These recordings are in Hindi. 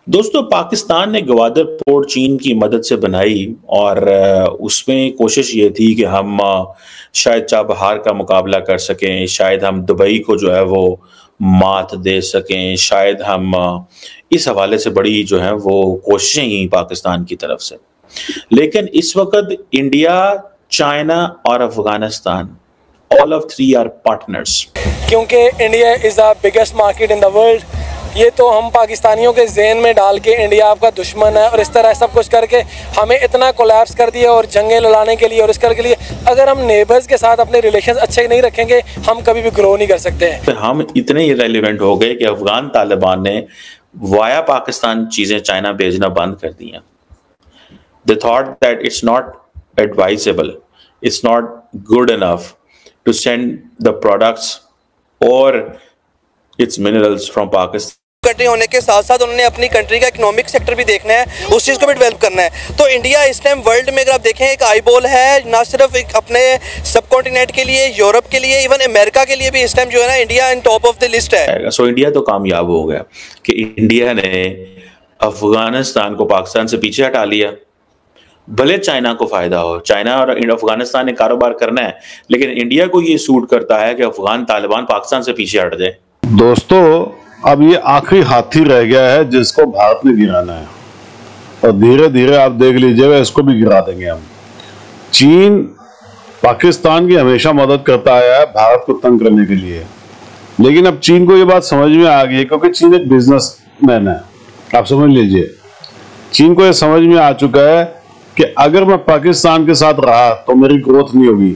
दोस्तों, पाकिस्तान ने ग्वादर पोर्ट चीन की मदद से बनाई और उसमें कोशिश ये थी कि हम शायद चाबहार का मुकाबला कर सकें, शायद हम दुबई को जो है वो मात दे सकें, शायद हम इस हवाले से बड़ी जो है वो कोशिशें ही पाकिस्तान की तरफ से। लेकिन इस वक़्त इंडिया, चाइना और Afghanistan all of three are partners. क्योंकि India is the biggest market in the world. ये तो हम पाकिस्तानियों के जहन में डाल के इंडिया आपका दुश्मन है और इस तरह सब कुछ करके हमें इतना कोलैप्स कर दिया और जंगें लड़ाने के लिए और इसके लिए अगर हम नेबर्स के साथ अपने रिलेशन अच्छे नहीं रखेंगे हम कभी भी ग्रो नहीं कर सकते हैं। हम इतने इरेलीवेंट हो गए कि अफगान तालिबान ने वाया पाकिस्तान चीज़ें चाइना भेजना बंद कर दी हैं। They thought that it's not advisable, it's not good enough to send the products or its minerals from Pakistan. Country होने के साथ साथ उन्होंने अपनी कंट्री का इकोनॉमिक सेक्टर भी देखना है, उस चीज़ को भी डेवलप करना है। तो इंडिया इस टाइम वर्ल्ड में अगर आप देखें एक आई बॉल है, ना सिर्फ एक अपने सब कॉन्टिनेंट के लिए, यूरोप के लिए, इवन अमेरिका के लिए भी इस टाइम जो है ना India in top of the list है। सो इंडिया तो कामयाब हो गया कि इंडिया ने अफगानिस्तान को पाकिस्तान से पीछे हटा लिया। भले चाइना को फायदा हो, चाइना और अफगानिस्तान ने कारोबार करना है, लेकिन इंडिया को ये सूट करता है कि अफगान तालिबान पाकिस्तान से पीछे हट जाए। दोस्तों, अब ये आखिरी हाथी रह गया है जिसको भारत ने गिराना है और धीरे धीरे आप देख लीजिएगा इसको भी गिरा देंगे हम। चीन पाकिस्तान की हमेशा मदद करता आया है भारत को तंग करने के लिए, लेकिन अब चीन को ये बात समझ में आ गई है क्योंकि चीन एक बिजनेसमैन है। आप समझ लीजिए, चीन को ये समझ में आ चुका है कि अगर मैं पाकिस्तान के साथ रहा तो मेरी ग्रोथ नहीं होगी।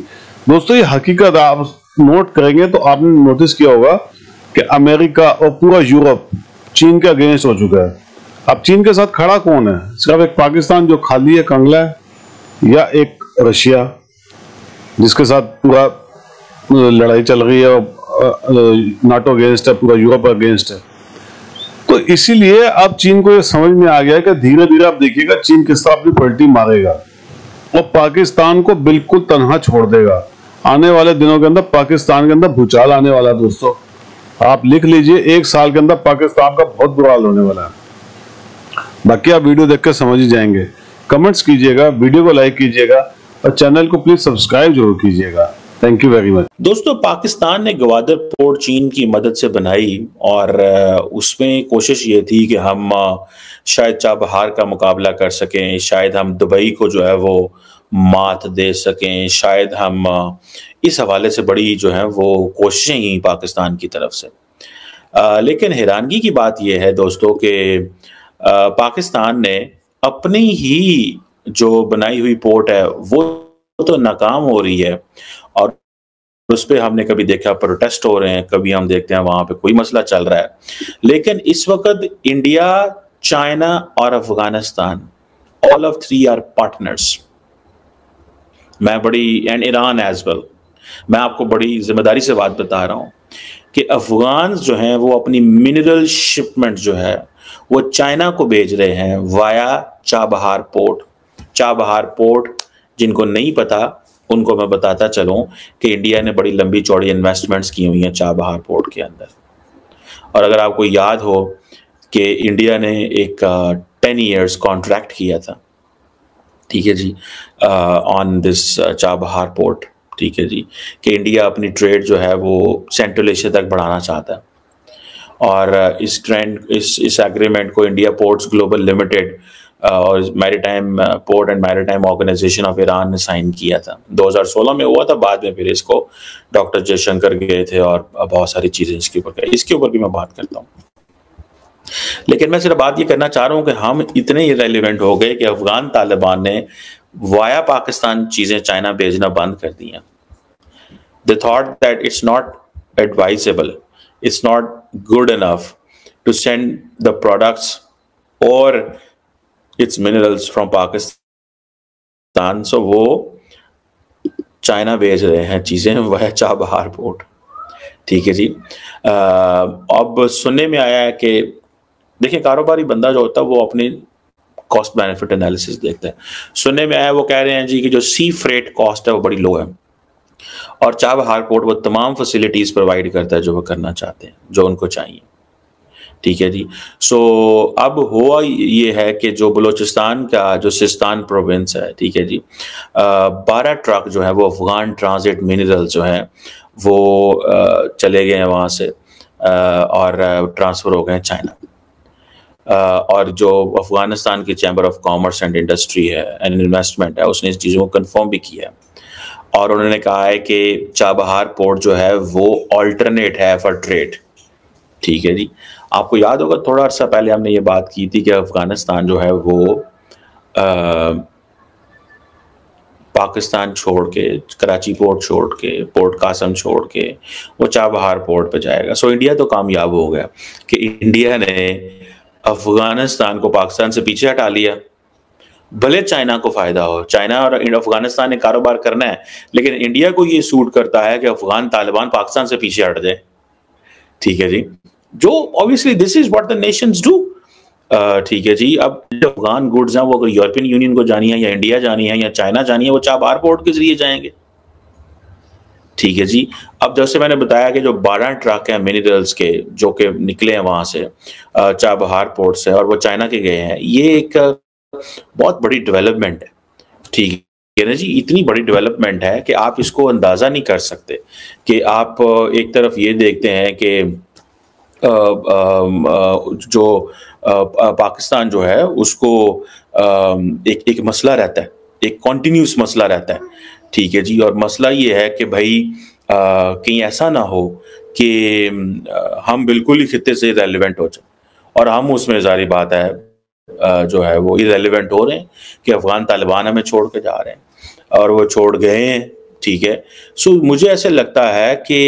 दोस्तों, ये हकीकत आप नोट करेंगे तो आपने नोटिस किया होगा कि अमेरिका और पूरा यूरोप चीन के अगेंस्ट हो चुका है। अब चीन के साथ खड़ा कौन है? सिर्फ एक पाकिस्तान जो खाली है, कंगला है, या एक रशिया जिसके साथ पूरा लड़ाई चल रही है और नाटो अगेंस्ट है, पूरा यूरोप अगेंस्ट है। तो इसीलिए अब चीन को ये समझ में आ गया है कि धीरे धीरे आप देखिएगा चीन किस तरह अपनी पलटी मारेगा और पाकिस्तान को बिल्कुल तनहा छोड़ देगा। आने वाले दिनों के अंदर पाकिस्तान के अंदर भूचाल आने वाला है। दोस्तों, आप लिख लीजिए, 1 साल के अंदर पाकिस्तान का बहुत बुरा हाल होने वाला है। बाकी आप वीडियो देख कर समझ ही जाएंगे। कमेंट्स कीजिएगा, वीडियो को लाइक कीजिएगा और चैनल को प्लीज सब्सक्राइब जरूर कीजिएगा। Thank you very much. दोस्तों, पाकिस्तान ने ग्वादर पोर्ट चीन की मदद से बनाई और उसमें कोशिश ये थी कि हम शायद चाबहार का मुकाबला कर सकें, शायद हम दुबई को जो है वो मात दे सकें, शायद हम इस हवाले से बड़ी जो है वो कोशिशें ही पाकिस्तान की तरफ से। लेकिन हैरानगी की बात यह है दोस्तों कि पाकिस्तान ने अपनी ही जो बनाई हुई पोर्ट है वो तो नाकाम हो रही है और उस पर हमने कभी देखा प्रोटेस्ट हो रहे हैं, कभी हम देखते हैं वहां पे कोई मसला चल रहा है। लेकिन इस वक्त इंडिया, चाइना और Afghanistan all of three are partners. मैं बड़ी एंड ईरान एज वेल, मैं आपको बड़ी जिम्मेदारी से बात बता रहा हूं कि अफगान जो हैं वो अपनी मिनरल शिपमेंट जो है वो चाइना को भेज रहे हैं via Chabahar port. Chabahar port जिनको नहीं पता उनको मैं बताता चलूं कि इंडिया ने बड़ी लंबी चौड़ी इन्वेस्टमेंट्स की हुई हैं चाबहार पोर्ट के अंदर। और अगर आपको याद हो कि इंडिया ने एक 10 ईयर्स कॉन्ट्रैक्ट किया था, ठीक है जी, ऑन दिस चाबहार पोर्ट, ठीक है जी, कि इंडिया अपनी ट्रेड जो है वो सेंट्रल एशिया तक बढ़ाना चाहता है। और इस एग्रीमेंट को इंडिया पोर्ट्स ग्लोबल लिमिटेड और maritime port and maritime organisation of Iran ने साइन किया था। 2016 में हुआ था, बाद में फिर इसको डॉक्टर जयशंकर गए थे और बहुत सारी चीज़ें इसके ऊपर भी मैं बात करता हूँ। लेकिन मैं सिर्फ बात ये करना चाह रहा हूँ कि हम इतने इरेलीवेंट हो गए कि अफगान तालिबान ने वाया पाकिस्तान चीज़ें चाइना भेजना बंद कर दी हैं। They thought that it's not advisable, it's not good enough to send the products or its minerals from Pakistan, so वो चाइना भेज रहे हैं चीज़ें वह चाबहार पोर्ट, ठीक है जी। अब सुनने में आया है कि देखिए, कारोबारी बंदा जो होता है वो अपनी कॉस्ट बेनिफिट एनालिसिस देखता है। सुनने में आया वो कह रहे हैं जी कि जो सी फ्रेट कॉस्ट है वो बड़ी लो है और चाबहार पोर्ट वो तमाम फैसिलिटीज़ प्रोवाइड करता है जो वो करना चाहते हैं, जो उनको चाहिए। ठीक है जी। सो अब हुआ ये है कि जो बलूचिस्तान का जो सिस्तान प्रोविंस है, ठीक है जी, 12 ट्रक जो है वो अफगान ट्रांजिट मिनरल जो है वो चले गए हैं वहाँ से और ट्रांसफ़र हो गए चाइना। और जो अफगानिस्तान की chamber of commerce and industry है एंड इन्वेस्टमेंट है, उसने इस चीज़ों को कंफर्म भी किया है और उन्होंने कहा है कि चाबहार पोर्ट जो है वो ऑल्टरनेट है फॉर ट्रेड। ठीक है जी। आपको याद होगा थोड़ा अर्सा पहले हमने ये बात की थी कि अफगानिस्तान जो है वो पाकिस्तान छोड़ के, कराची पोर्ट छोड़ के, पोर्ट कासम छोड़ के वो चाबहार पोर्ट पे जाएगा। सो इंडिया तो कामयाब हो गया कि इंडिया ने अफगानिस्तान को पाकिस्तान से पीछे हटा लिया। भले चाइना को फायदा हो, चाइना और अफगानिस्तान ने कारोबार करना है, लेकिन इंडिया को ये सूट करता है कि अफगान तालिबान पाकिस्तान से पीछे हट जाए। ठीक है जी, जो obviously this is what the Nations do. ठीक है जी। अब अफगान गुड्स हैं वो अगर यूरोपियन यूनियन को जानी है या इंडिया जानी है या चाइना जानी है, वो चाबहार पोर्ट के जरिए जाएंगे। ठीक है जी। अब जैसे मैंने बताया कि जो 12 ट्रक हैं मिनरल्स के जो कि निकले हैं वहां से चाबहार पोर्ट से और वो चाइना के गए हैं, ये एक बहुत बड़ी डेवलपमेंट है। ठीक है ना जी। इतनी बड़ी डेवलपमेंट है कि आप इसको अंदाजा नहीं कर सकते कि आप एक तरफ ये देखते हैं कि जो पाकिस्तान जो है उसको एक मसला रहता है, एक कॉन्टिन्यूस मसला रहता है। ठीक है जी। और मसला ये है कि भाई कहीं ऐसा ना हो कि हम बिल्कुल ही खित्ते से इरेलीवेंट हो जाए और हम उसमें जारी बात है जो है वो इरेलीवेंट हो रहे हैं कि अफगान तालिबान हमें छोड़ के जा रहे हैं और वो छोड़ गए हैं। ठीक है। सो मुझे ऐसे लगता है कि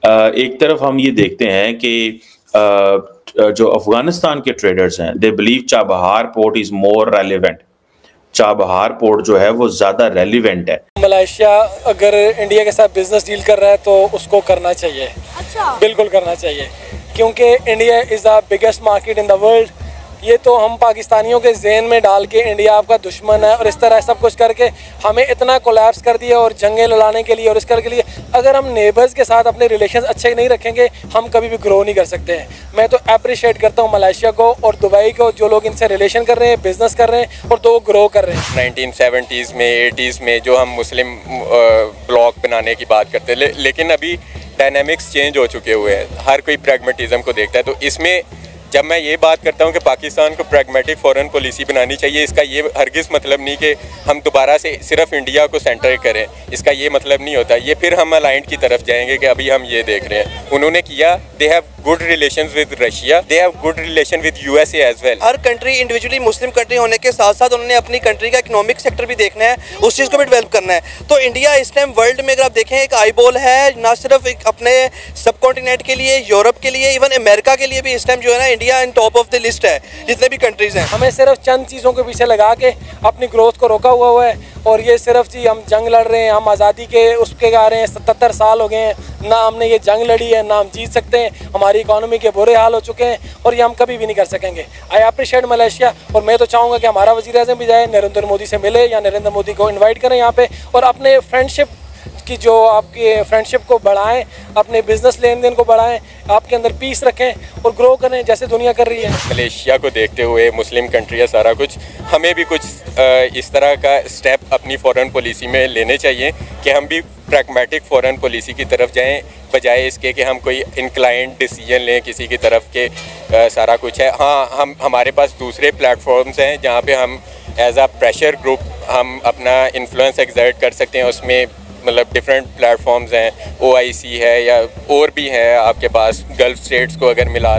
एक तरफ हम ये देखते हैं कि जो अफगानिस्तान के ट्रेडर्स हैं, they believe Chabahar port is more relevant. Chabahar port जो है वो ज़्यादा रेलिवेंट है। मलेशिया अगर इंडिया के साथ बिजनेस डील कर रहा है तो उसको करना चाहिए। अच्छा। बिल्कुल करना चाहिए, क्योंकि India is the biggest market in the world. ये तो हम पाकिस्तानियों के जहन में डाल के इंडिया आपका दुश्मन है और इस तरह सब कुछ करके हमें इतना कोलैप्स कर दिया और जंगें लड़ाने के लिए और इस कर के लिए अगर हम नेबर्स के साथ अपने रिलेशन अच्छे नहीं रखेंगे हम कभी भी ग्रो नहीं कर सकते हैं। मैं तो अप्रिशिएट करता हूँ मलेशिया को और दुबई को, जो लोग इनसे रिलेशन कर रहे हैं, बिजनेस कर रहे हैं और तो ग्रो कर रहे हैं। 1970s में 80s में जो हम मुस्लिम ब्लॉक बनाने की बात करते हैं, लेकिन अभी डायनामिक्स चेंज हो चुके हुए हैं, हर कोई प्रैग्मेटिज्म को देखता है। तो इसमें जब मैं ये बात करता हूँ कि पाकिस्तान को प्रैग्मेटिक फॉरेन पॉलिसी बनानी चाहिए, इसका ये हरगिज़ मतलब नहीं कि हम दोबारा से सिर्फ इंडिया को सेंटर करें, इसका ये मतलब नहीं होता। ये फिर हम अलाइंड की तरफ जाएंगे कि अभी हम ये देख रहे हैं उन्होंने किया। They have good relations with Russia, they have good relation with USA as well. हर कंट्री इंडिविजुअली मुस्लिम कंट्री होने के साथ साथ उन्होंने अपनी कंट्री का इकोनॉमिक सेक्टर भी देखना है, उस चीज़ को भी डेवलप करना है। तो इंडिया इस टाइम वर्ल्ड में अगर आप देखें एक आई बॉल है, ना सिर्फ एक अपने सब कॉन्टिनेंट के लिए, यूरोप के लिए, इवन अमेरिका के लिए भी इस टाइम जो है ना India in top of the list है जितने भी कंट्रीज हैं। हमें सिर्फ चंद चीज़ों के पीछे लगा के अपनी ग्रोथ को रोका हुआ है और ये सिर्फ जी हम जंग लड़ रहे हैं, हम आज़ादी के उसके गा रहे हैं, 77 साल हो गए हैं ना हमने ये जंग लड़ी है, ना हम जीत सकते हैं, हमारी इकोनॉमी के बुरे हाल हो चुके हैं और ये हम कभी भी नहीं कर सकेंगे। आई अप्रिशिएट मलेशिया और मैं तो चाहूँगा कि हमारा वज़ीर आज़म भी जाए, नरेंद्र मोदी से मिले या नरेंद्र मोदी को इन्वाइट करें यहाँ पे और अपने फ्रेंडशिप की जो आपके फ्रेंडशिप को बढ़ाएं, अपने बिजनेस लेन देन को बढ़ाएं, आपके अंदर पीस रखें और ग्रो करें जैसे दुनिया कर रही है। मलेशिया को देखते हुए मुस्लिम कंट्री है सारा कुछ, हमें भी कुछ इस तरह का स्टेप अपनी फॉरेन पॉलिसी में लेने चाहिए कि हम भी प्रैग्मेटिक फॉरेन पॉलिसी की तरफ जाएं, बजाय इसके कि हम कोई इंक्लाइंड डिसीजन लें किसी की तरफ के सारा कुछ है। हाँ, हमारे पास दूसरे प्लेटफॉर्म्स हैं जहाँ पे हम एज आ प्रेशर ग्रुप हम अपना इन्फ्लुएंस एक्सर्ट कर सकते हैं। उसमें मतलब डिफरेंट प्लेटफॉर्म्स हैं, OIC है या और भी है आपके पास, गल्फ स्टेट्स को अगर मिला